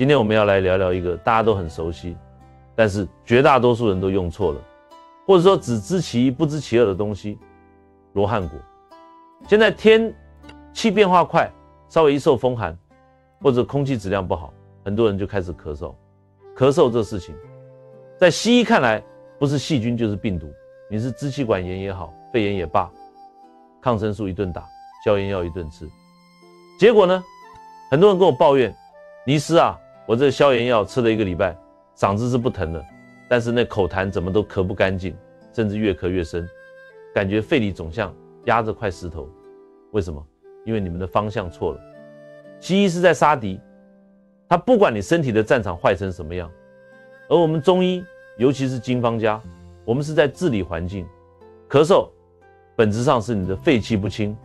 今天我们要来聊聊一个大家都很熟悉，但是绝大多数人都用错了，或者说只知其一不知其二的东西——罗汉果。现在天气变化快，稍微一受风寒，或者空气质量不好，很多人就开始咳嗽。咳嗽这事情，在西医看来，不是细菌就是病毒，你是支气管炎也好，肺炎也罢，抗生素一顿打，消炎药一顿吃。结果呢，很多人跟我抱怨，尼斯啊，我这消炎药吃了1个礼拜，嗓子是不疼了，但是那口痰怎么都咳不干净，甚至越咳越深，感觉肺里总像压着块石头。为什么？因为你们的方向错了。西医是在杀敌，他不管你身体的战场坏成什么样，而我们中医，尤其是经方家，我们是在治理环境。咳嗽本质上是你的肺气不清，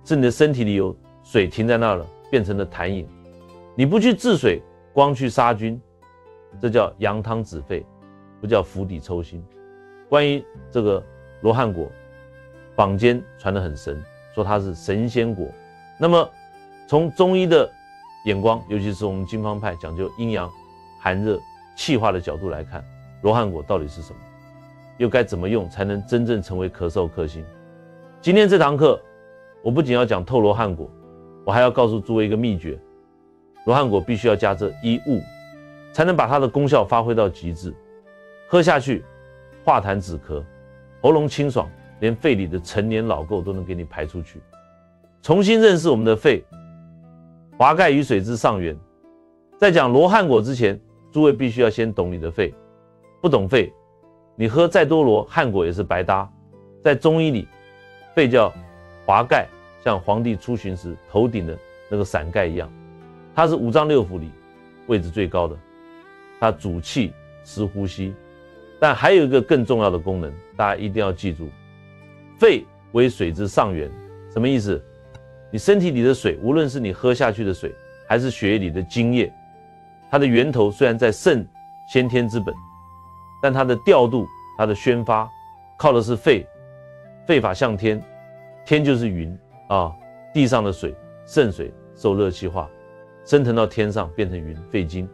是你的身体里有水停在那儿了，变成了痰饮。你不去治水，光去杀菌，这叫扬汤止沸，不叫釜底抽薪。关于这个罗汉果，坊间传得很神，说它是神仙果。那么从中医的眼光，尤其是我们经方派讲究阴阳、寒热、气化的角度来看，罗汉果到底是什么？又该怎么用才能真正成为咳嗽克星？今天这堂课，我不仅要讲透罗汉果，我还要告诉诸位一个秘诀：罗汉果必须要加这一物，才能把它的功效发挥到极致。喝下去，化痰止咳，喉咙清爽，连肺里的陈年老垢都能给你排出去。重新认识我们的肺，华盖于水之上源。在讲罗汉果之前，诸位必须要先懂你的肺。不懂肺，你喝再多罗汉果也是白搭。在中医里，肺叫华盖，像皇帝出巡时头顶的那个伞盖一样，它是五脏六腑里位置最高的，它主气持呼吸。但还有一个更重要的功能，大家一定要记住，肺为水之上源。什么意思？你身体里的水，无论是你喝下去的水，还是血液里的精液，它的源头虽然在肾先天之本，但它的调度、它的宣发，靠的是肺。肺法向天，天就是云啊，地上的水，肾水受热气化，升腾到天上变成云，肺经。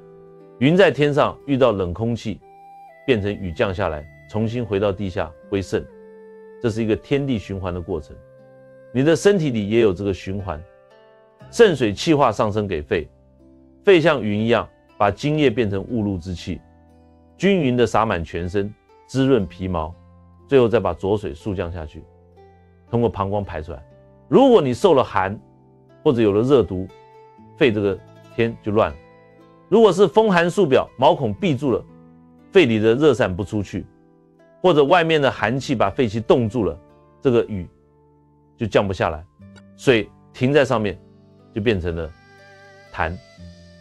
云在天上遇到冷空气，变成雨降下来，重新回到地下归肾。这是一个天地循环的过程。你的身体里也有这个循环，肾水气化上升给肺，肺像云一样把精液变成雾露之气，均匀的洒满全身，滋润皮毛，最后再把浊水速降下去，通过膀胱排出来。如果你受了寒，或者有了热毒，肺这个天就乱了。如果是风寒宿表，毛孔闭住了，肺里的热散不出去，或者外面的寒气把肺气冻住了，这个雨就降不下来，水停在上面，就变成了痰。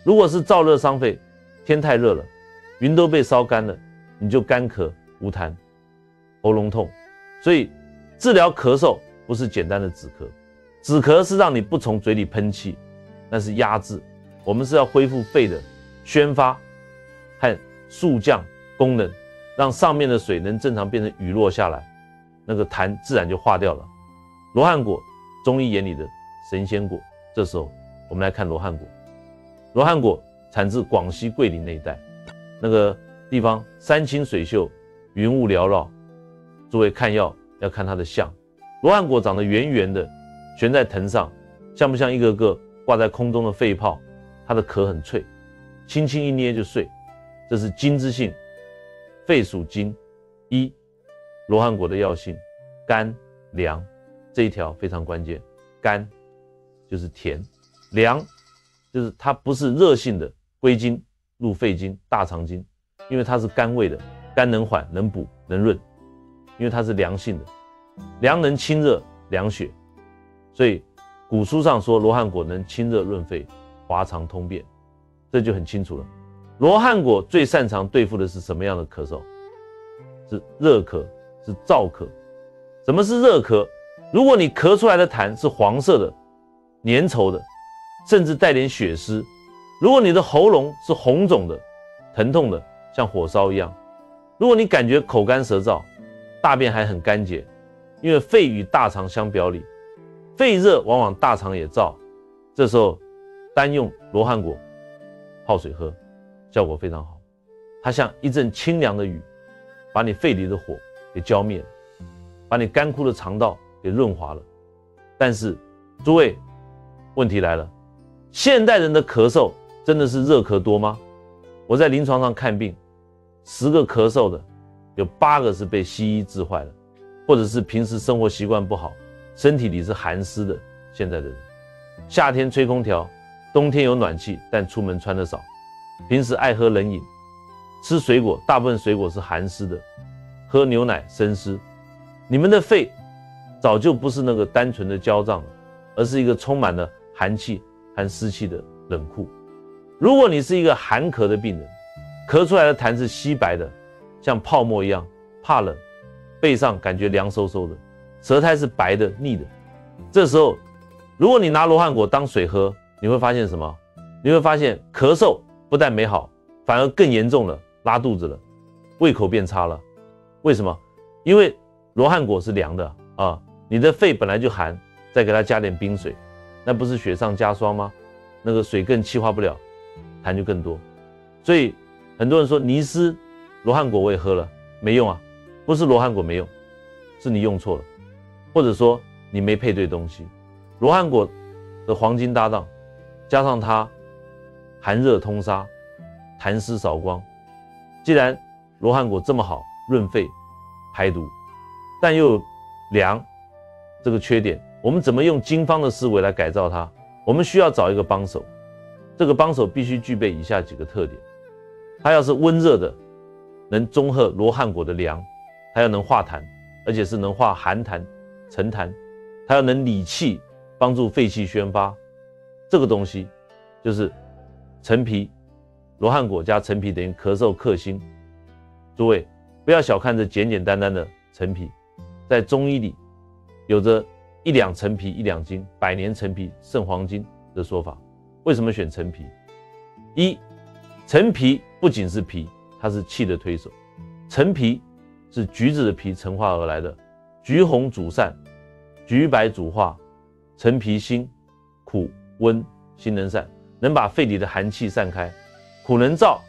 如果是燥热伤肺，天太热了，云都被烧干了，你就干咳无痰，喉咙痛。所以治疗咳嗽不是简单的止咳，止咳是让你不从嘴里喷气，那是压制。我们是要恢复肺的宣发和速降功能，让上面的水能正常变成雨落下来，那个痰自然就化掉了。罗汉果，中医眼里的神仙果。这时候我们来看罗汉果。罗汉果产自广西桂林那一带，那个地方山清水秀，云雾缭绕。诸位看药要看它的相，罗汉果长得圆圆的，悬在藤上，像不像一个个挂在空中的肺泡？它的壳很脆，轻轻一捏就碎，这是金之性。肺属金，罗汉果的药性甘凉，这一条非常关键。甘就是甜，凉就是它不是热性的，归经入肺经、大肠经，因为它是甘味的，甘能缓、能补、能润，因为它是凉性的，凉能清热、凉血，所以古书上说罗汉果能清热润肺、滑肠通便，这就很清楚了。罗汉果最擅长对付的是什么样的咳嗽？是热咳，是燥咳。什么是热咳？如果你咳出来的痰是黄色的、粘稠的，甚至带点血丝；如果你的喉咙是红肿的、疼痛的，像火烧一样；如果你感觉口干舌燥，大便还很干结，因为肺与大肠相表里，肺热往往大肠也燥，这时候单用罗汉果泡水喝效果非常好。它像一阵清凉的雨，把你肺里的火给浇灭了，把你干枯的肠道给润滑了。但是诸位，问题来了，现代人的咳嗽真的是热咳多吗？我在临床上看病，10个咳嗽的有8个是被西医治坏了，或者是平时生活习惯不好，身体里是寒湿的。现在的人夏天吹空调，冬天有暖气，但出门穿得少，平时爱喝冷饮，吃水果大部分水果是寒湿的，喝牛奶生湿。你们的肺早就不是那个单纯的焦胀了，而是一个充满了寒气和湿气的冷库。如果你是一个寒咳的病人，咳出来的痰是稀白的，像泡沫一样，怕冷，背上感觉凉飕飕的，舌苔是白的腻的，这时候如果你拿罗汉果当水喝，你会发现什么？你会发现咳嗽不但没好，反而更严重了，拉肚子了，胃口变差了。为什么？因为罗汉果是凉的啊，你的肺本来就寒，再给它加点冰水，那不是雪上加霜吗？那个水更气化不了，痰就更多。所以很多人说尼斯罗汉果我也喝了，没用啊，不是罗汉果没用，是你用错了，或者说你没配对东西。罗汉果的黄金搭档，加上它寒热通杀，痰湿扫光。既然罗汉果这么好，润肺排毒，但又有凉这个缺点，我们怎么用经方的思维来改造它？我们需要找一个帮手，这个帮手必须具备以下几个特点：它要是温热的，能中和罗汉果的凉；它要能化痰，而且是能化寒痰、沉痰；它要能理气，帮助肺气宣发。这个东西就是陈皮，罗汉果加陈皮等于咳嗽克星。诸位不要小看这简简单单的陈皮，在中医里有着1两陈皮1两斤，100年陈皮胜黄金的说法。为什么选陈皮？一，陈皮不仅是皮，它是气的推手。陈皮是橘子的皮陈化而来的，橘红主散，橘白主化，陈皮辛，苦温，辛能散，能把肺里的寒气散开；苦能燥，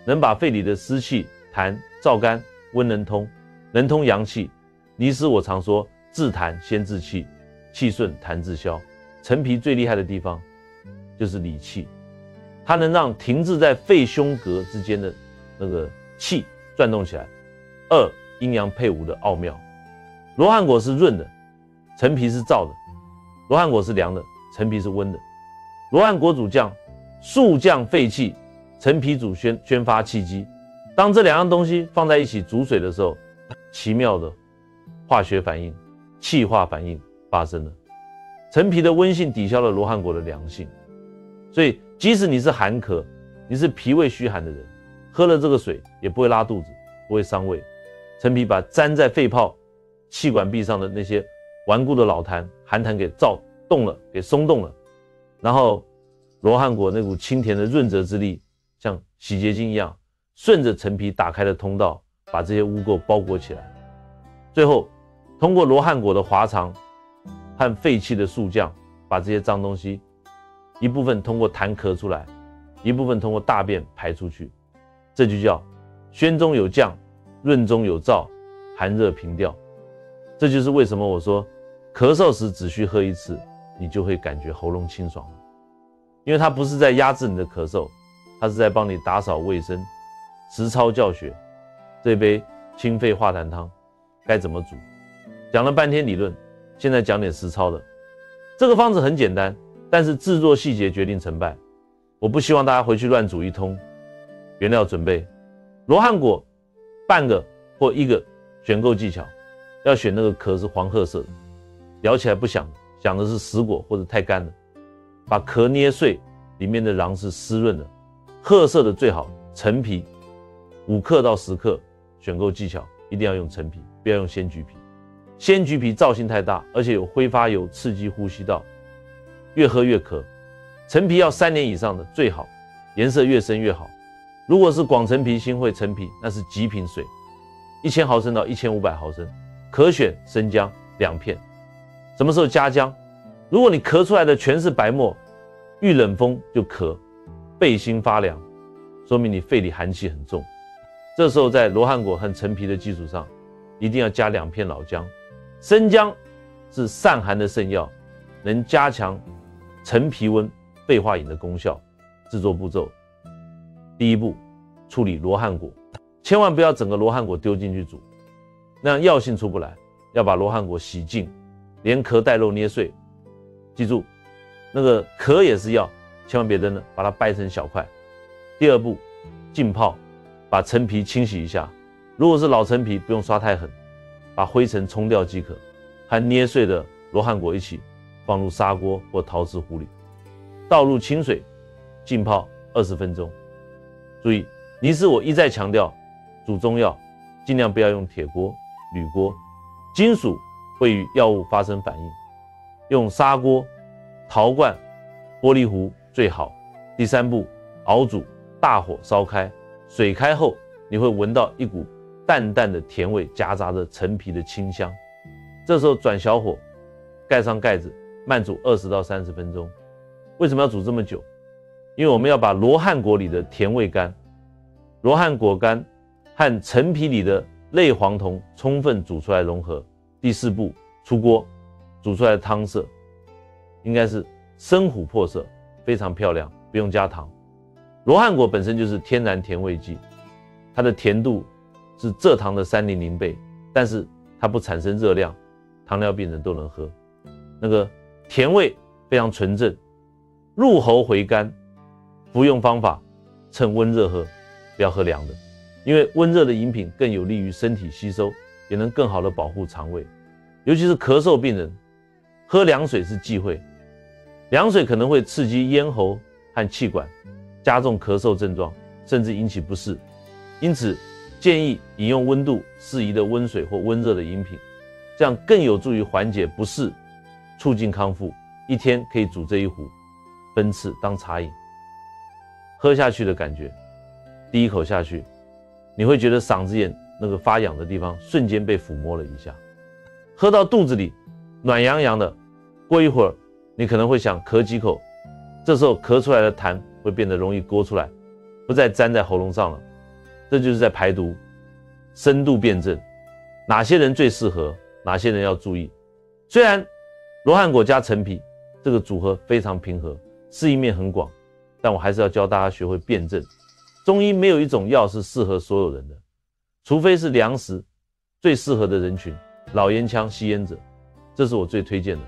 能把肺里的湿气痰燥干；温能通，能通阳气。尼斯我常说，治痰先治气，气顺痰自消。陈皮最厉害的地方就是理气，它能让停滞在肺胸膈之间的那个气转动起来。2，阴阳配伍的奥妙。罗汉果是润的，陈皮是燥的；罗汉果是凉的，陈皮是温的。罗汉果主速降肺气，陈皮主宣发气机。当这2样东西放在一起煮水的时候，奇妙的化学反应、气化反应发生了。陈皮的温性抵消了罗汉果的凉性，所以即使你是寒咳，你是脾胃虚寒的人，喝了这个水也不会拉肚子，不会伤胃。陈皮把粘在肺泡、气管壁上的那些顽固的老痰、寒痰给躁动了，给松动了。然后罗汉果那股清甜的润泽之力，像洗洁精一样，顺着陈皮打开的通道，把这些污垢包裹起来。最后通过罗汉果的滑肠和肺气的速降，把这些脏东西一部分通过痰咳出来，一部分通过大便排出去。这就叫宣中有降，润中有燥，寒热平调。这就是为什么我说咳嗽时只需喝1次，你就会感觉喉咙清爽了。因为它不是在压制你的咳嗽，它是在帮你打扫卫生。实操教学，这杯清肺化痰汤该怎么煮？讲了半天理论，现在讲点实操的。这个方子很简单，但是制作细节决定成败。我不希望大家回去乱煮一通。原料准备：罗汉果半个或1个，选购技巧要选那个壳是黄褐色的，咬起来不响的，响的是死果或者太干的。把壳捏碎，里面的瓤是湿润的，褐色的最好。陈皮5克到10克，选购技巧一定要用陈皮，不要用鲜橘皮。鲜橘皮燥性太大，而且有挥发油，刺激呼吸道，越喝越咳。陈皮要3年以上的最好，颜色越深越好。如果是广陈皮、新会陈皮，那是极品水，1000毫升到1500毫升，可选生姜2片。什么时候加姜？如果你咳出来的全是白沫，遇冷风就咳，背心发凉，说明你肺里寒气很重。这时候在罗汉果和陈皮的基础上，一定要加2片老姜。生姜是散寒的圣药，能加强陈皮温、肺化饮的功效。制作步骤：第一步，处理罗汉果，千万不要整个罗汉果丢进去煮，那样药性出不来。要把罗汉果洗净，连壳带肉捏碎。记住，那个壳也是药，千万别扔了，把它掰成小块。第二步，浸泡，把陈皮清洗一下。如果是老陈皮，不用刷太狠，把灰尘冲掉即可。和捏碎的罗汉果一起放入砂锅或陶瓷壶里，倒入清水，浸泡20分钟。注意，尼斯我一再强调，煮中药尽量不要用铁锅、铝锅，金属会与药物发生反应。用砂锅、陶罐、玻璃壶最好。第三步，熬煮，大火烧开，水开后，你会闻到一股淡淡的甜味，夹杂着陈皮的清香。这时候转小火，盖上盖子，慢煮20到30分钟。为什么要煮这么久？因为我们要把罗汉果里的甜味苷、罗汉果苷和陈皮里的类黄酮充分煮出来融合。第四步，出锅，煮出来的汤色应该是深琥珀色，非常漂亮，不用加糖。罗汉果本身就是天然甜味剂，它的甜度是蔗糖的300倍，但是它不产生热量，糖尿病人都能喝。那个甜味非常纯正，入喉回甘。服用方法趁温热喝，不要喝凉的，因为温热的饮品更有利于身体吸收，也能更好的保护肠胃。尤其是咳嗽病人，喝凉水是忌讳，凉水可能会刺激咽喉和气管，加重咳嗽症状，甚至引起不适。因此建议饮用温度适宜的温水或温热的饮品，这样更有助于缓解不适，促进康复。一天可以煮这一壶，分次当茶饮。喝下去的感觉，第一口下去，你会觉得嗓子眼那个发痒的地方瞬间被抚摸了一下，喝到肚子里暖洋洋的。过一会儿你可能会想咳几口，这时候咳出来的痰会变得容易勾出来，不再粘在喉咙上了，这就是在排毒，深度辩证哪些人最适合，哪些人要注意。虽然罗汉果加陈皮这个组合非常平和，适应面很广，但我还是要教大家学会辩证。中医没有一种药是适合所有人的，除非是粮食最适合的人群，老烟枪吸烟者，这是我最推荐的。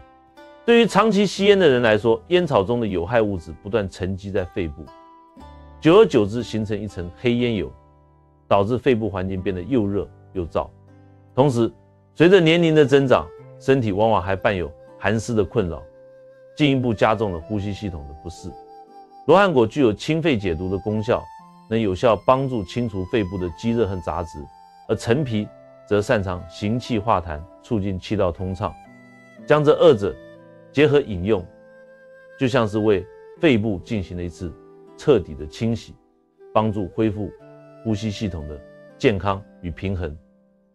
对于长期吸烟的人来说，烟草中的有害物质不断沉积在肺部，久而久之形成一层黑烟油，导致肺部环境变得又热又燥。同时随着年龄的增长，身体往往还伴有寒湿的困扰，进一步加重了呼吸系统的不适。罗汉果具有清肺解毒的功效，能有效帮助清除肺部的积热和杂质，而陈皮则擅长行气化痰，促进气道通畅。将这二者结合饮用，就像是为肺部进行了一次彻底的清洗，帮助恢复呼吸系统的健康与平衡。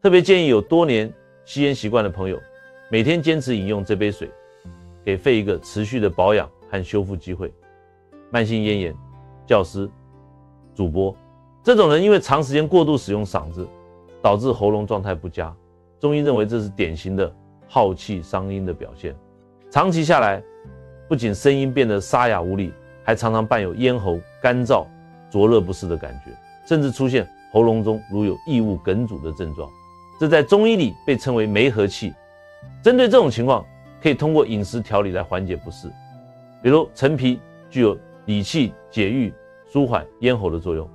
特别建议有多年吸烟习惯的朋友，每天坚持饮用这杯水，给肺一个持续的保养和修复机会。慢性咽炎、教师、主播这种人因为长时间过度使用嗓子，导致喉咙状态不佳，中医认为这是典型的耗气伤阴的表现。长期下来，不仅声音变得沙哑无力，还常常伴有咽喉干燥、灼热不适的感觉，甚至出现喉咙中如有异物梗阻的症状。这在中医里被称为梅核气。针对这种情况，可以通过饮食调理来缓解不适。比如陈皮具有理气解郁、舒缓咽喉的作用，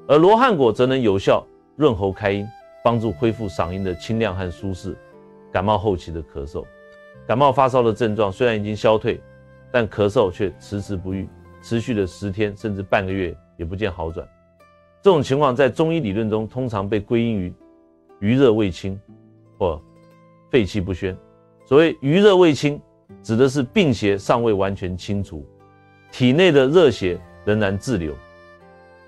而罗汉果则能有效润喉开音，帮助恢复嗓音的清亮和舒适。感冒后期的咳嗽，感冒发烧的症状虽然已经消退，但咳嗽却迟迟不愈，持续了10天甚至半个月也不见好转。这种情况在中医理论中通常被归因于余热未清或肺气不宣。所谓余热未清，指的是病邪尚未完全清除，体内的热邪仍然滞留，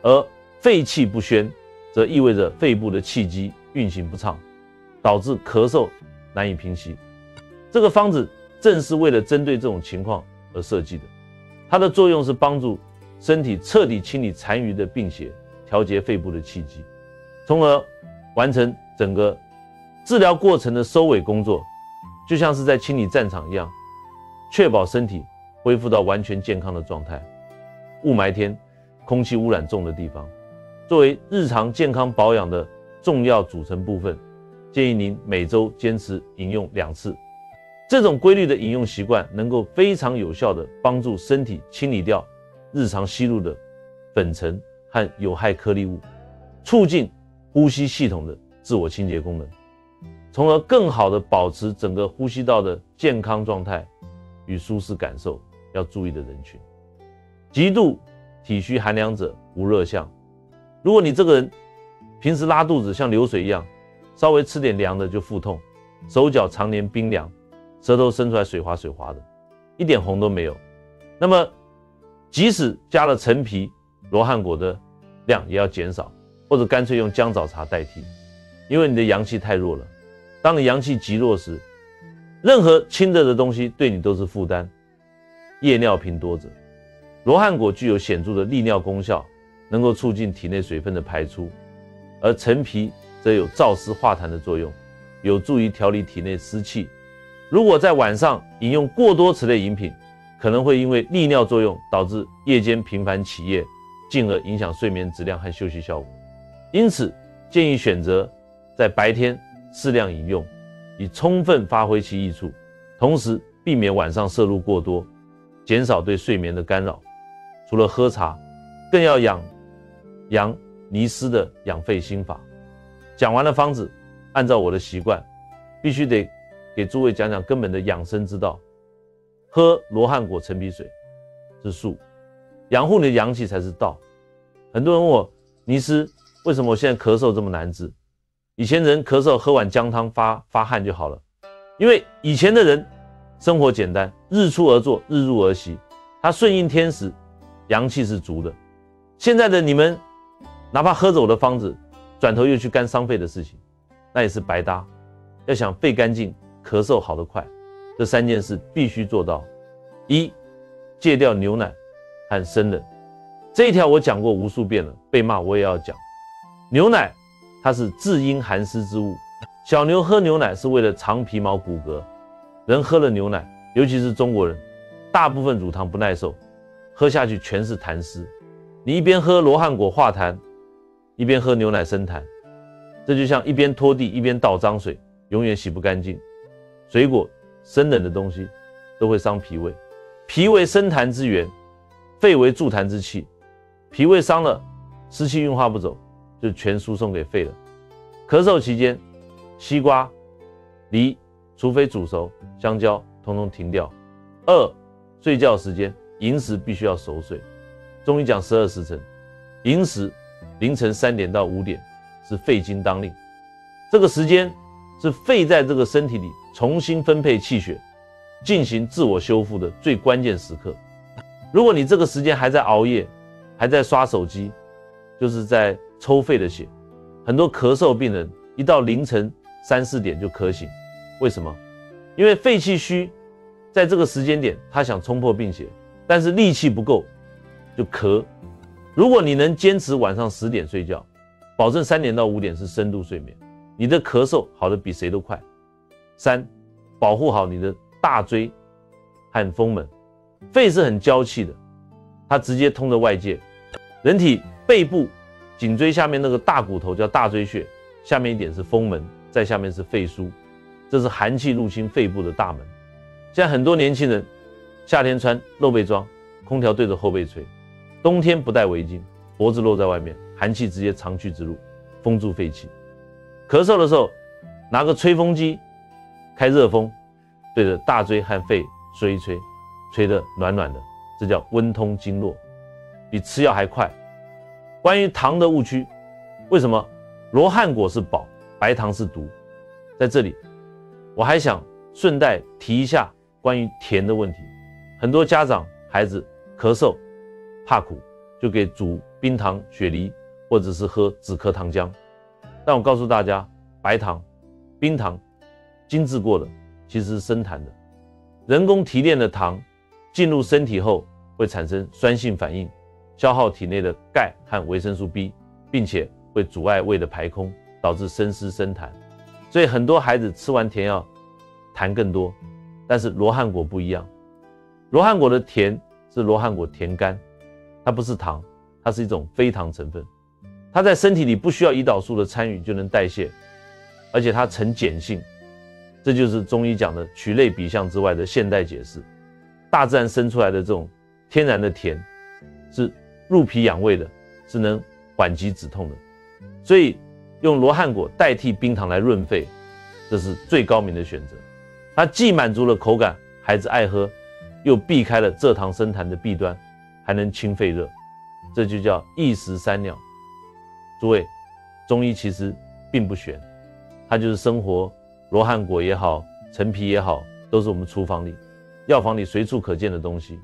而肺气不宣则意味着肺部的气机运行不畅，导致咳嗽难以平息。这个方子正是为了针对这种情况而设计的，它的作用是帮助身体彻底清理残余的病邪，调节肺部的气机，从而完成整个治疗过程的收尾工作，就像是在清理战场一样，确保身体恢复到完全健康的状态。雾霾天，空气污染重的地方，作为日常健康保养的重要组成部分，建议您每周坚持饮用2次。这种规律的饮用习惯能够非常有效地帮助身体清理掉日常吸入的粉尘和有害颗粒物，促进呼吸系统的自我清洁功能，从而更好地保持整个呼吸道的健康状态与舒适感受。要注意的人群，极度体虚寒凉者无热象。如果你这个人平时拉肚子像流水一样，稍微吃点凉的就腹痛，手脚常年冰凉，舌头伸出来水滑水滑的，一点红都没有，那么即使加了陈皮、罗汉果的量也要减少，或者干脆用姜枣茶代替，因为你的阳气太弱了。当你阳气极弱时，任何清热的东西对你都是负担。夜尿频多者，罗汉果具有显著的利尿功效，能够促进体内水分的排出，而陈皮则有燥湿化痰的作用，有助于调理体内湿气。如果在晚上饮用过多此类饮品，可能会因为利尿作用导致夜间频繁起夜，进而影响睡眠质量和休息效果。因此，建议选择在白天适量饮用，以充分发挥其益处，同时避免晚上摄入过多，减少对睡眠的干扰。除了喝茶，更要养尼斯的养肺心法。讲完了方子，按照我的习惯，必须得给诸位讲讲根本的养生之道。喝罗汉果陈皮水是术，养护你的阳气才是道。很多人问我，尼斯，为什么我现在咳嗽这么难治？以前人咳嗽喝碗姜汤发汗就好了，因为以前的人生活简单，日出而作，日入而息，他顺应天时，阳气是足的。现在的你们哪怕喝走的方子，转头又去干伤肺的事情，那也是白搭。要想肺干净，咳嗽好得快，这3件事必须做到。1. 戒掉牛奶和生冷，这一条我讲过无数遍了，被骂我也要讲。牛奶它是治阴寒湿之物，小牛喝牛奶是为了长皮毛骨骼。人喝了牛奶，尤其是中国人，大部分乳糖不耐受，喝下去全是痰湿。你一边喝罗汉果化痰，一边喝牛奶生痰，这就像一边拖地一边倒脏水，永远洗不干净。水果生冷的东西都会伤脾胃，脾为生痰之源，肺为助痰之器，脾胃伤了，湿气运化不走，就全输送给肺了。咳嗽期间，西瓜、梨除非煮熟，香蕉通通停掉。2. 睡觉时间，寅时必须要熟睡。中医讲12时辰，寅时凌晨3点到5点是肺经当令，这个时间是肺在这个身体里重新分配气血，进行自我修复的最关键时刻。如果你这个时间还在熬夜，还在刷手机，就是在抽肺的血。很多咳嗽病人一到凌晨3、4点就咳醒，为什么？因为肺气虚，在这个时间点他想冲破病邪，但是力气不够就咳。如果你能坚持晚上10点睡觉，保证3点到5点是深度睡眠，你的咳嗽好的比谁都快。3. 保护好你的大椎和风门。肺是很娇气的，它直接通着外界。人体背部颈椎下面那个大骨头叫大椎穴，下面一点是风门，再下面是肺腧，这是寒气入侵肺部的大门。现在很多年轻人夏天穿露背装，空调对着后背吹，冬天不戴围巾，脖子露在外面，寒气直接长驱直入，封住肺气。咳嗽的时候拿个吹风机开热风，对着大椎和肺吹一吹，吹得暖暖的，这叫温通经络，比吃药还快。关于糖的误区，为什么罗汉果是宝，白糖是毒？在这里我还想顺带提一下关于甜的问题。很多家长孩子咳嗽怕苦，就给煮冰糖雪梨或者是喝止咳糖浆。但我告诉大家，白糖、冰糖精制过的其实是生痰的，人工提炼的糖进入身体后会产生酸性反应，消耗体内的钙和维生素 B， 并且会阻碍胃的排空，导致生湿生痰。所以很多孩子吃完甜药痰更多，但是罗汉果不一样，罗汉果的甜是罗汉果甜苷，它不是糖，它是一种非糖成分，它在身体里不需要胰岛素的参与就能代谢，而且它呈碱性，这就是中医讲的取类比象之外的现代解释。大自然生出来的这种天然的甜是入脾养胃的，是能缓急止痛的，所以用罗汉果代替冰糖来润肺，这是最高明的选择。它既满足了口感，孩子爱喝，又避开了蔗糖生痰的弊端，还能清肺热，这就叫一石三鸟。诸位，中医其实并不玄，它就是生活，罗汉果也好，陈皮也好，都是我们厨房里、药房里随处可见的东西。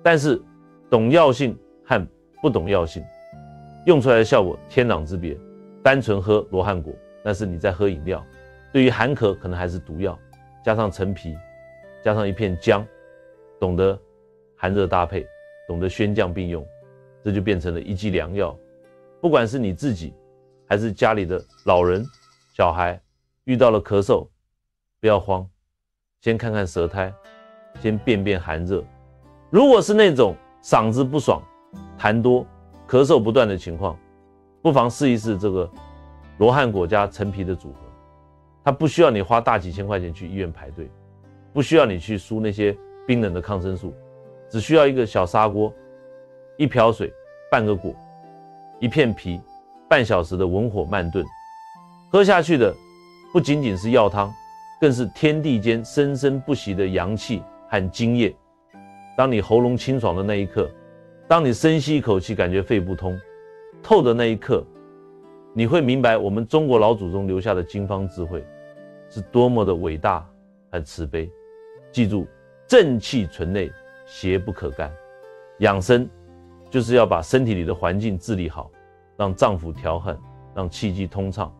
但是懂药性和不懂药性，用出来的效果天壤之别。单纯喝罗汉果，那是你在喝饮料，对于寒咳可能还是毒药，加上陈皮，加上一片姜，懂得寒热搭配，懂得宣降并用，这就变成了一剂良药。不管是你自己还是家里的老人小孩，遇到了咳嗽，不要慌，先看看舌苔，先辨辨寒热。如果是那种嗓子不爽、痰多、咳嗽不断的情况，不妨试一试这个罗汉果加陈皮的组合。它不需要你花大几千块钱去医院排队，不需要你去输那些冰冷的抗生素，只需要一个小砂锅，一瓢水，半个果，一片皮，半小时的文火慢炖，喝下去的不仅仅是药汤，更是天地间生生不息的阳气和津液。当你喉咙清爽的那一刻，当你深吸一口气感觉肺不通透的那一刻，你会明白我们中国老祖宗留下的经方智慧是多么的伟大和慈悲。记住，正气存内，邪不可干。养生就是要把身体里的环境治理好，让脏腑调和，让气机通畅，